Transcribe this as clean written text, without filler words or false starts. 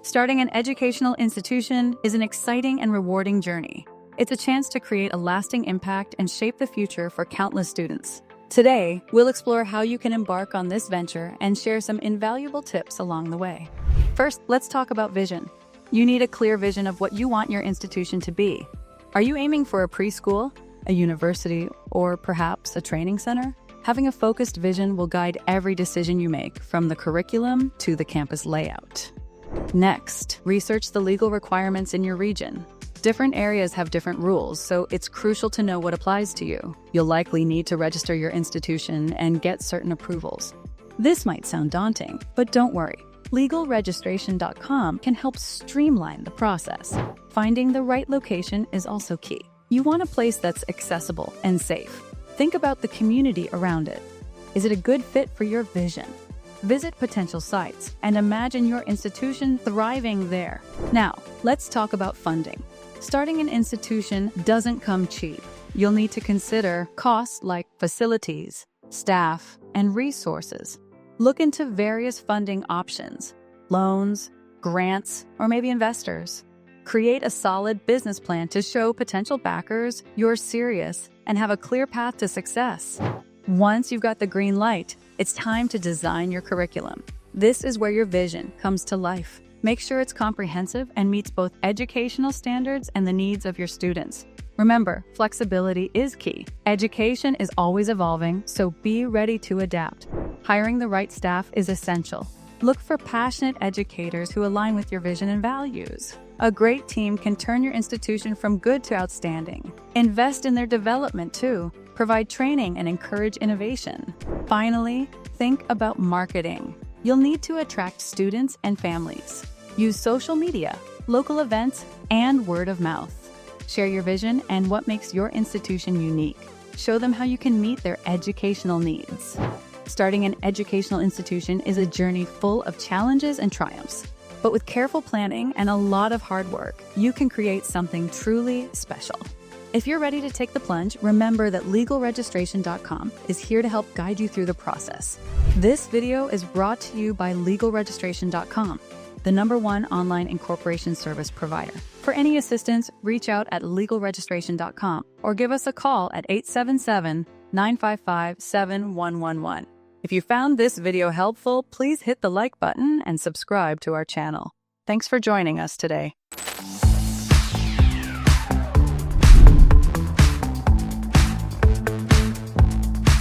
Starting an educational institution is an exciting and rewarding journey. It's a chance to create a lasting impact and shape the future for countless students. Today, we'll explore how you can embark on this venture and share some invaluable tips along the way. First, let's talk about vision. You need a clear vision of what you want your institution to be. Are you aiming for a preschool, a university, or perhaps a training center? Having a focused vision will guide every decision you make, from the curriculum to the campus layout. Next, research the legal requirements in your region. Different areas have different rules, so it's crucial to know what applies to you. You'll likely need to register your institution and get certain approvals. This might sound daunting, but don't worry. LegalRegistration.com can help streamline the process. Finding the right location is also key. You want a place that's accessible and safe. Think about the community around it. Is it a good fit for your vision? Visit potential sites and imagine your institution thriving there. Now, let's talk about funding. Starting an institution doesn't come cheap. You'll need to consider costs like facilities, staff, and resources. Look into various funding options: loans, grants, or maybe investors. Create a solid business plan to show potential backers you're serious and have a clear path to success. Once you've got the green light, it's time to design your curriculum. This is where your vision comes to life. Make sure it's comprehensive and meets both educational standards and the needs of your students. Remember, flexibility is key. Education is always evolving, so be ready to adapt. Hiring the right staff is essential. Look for passionate educators who align with your vision and values. A great team can turn your institution from good to outstanding. Invest in their development too. Provide training and encourage innovation. Finally, think about marketing. You'll need to attract students and families. Use social media, local events, and word of mouth. Share your vision and what makes your institution unique. Show them how you can meet their educational needs. Starting an educational institution is a journey full of challenges and triumphs. But with careful planning and a lot of hard work, you can create something truly special. If you're ready to take the plunge, remember that LegalRegistration.com is here to help guide you through the process. This video is brought to you by LegalRegistration.com, the #1 online incorporation service provider. For any assistance, reach out at LegalRegistration.com or give us a call at 877-955-7111. If you found this video helpful, please hit the like button and subscribe to our channel. Thanks for joining us today.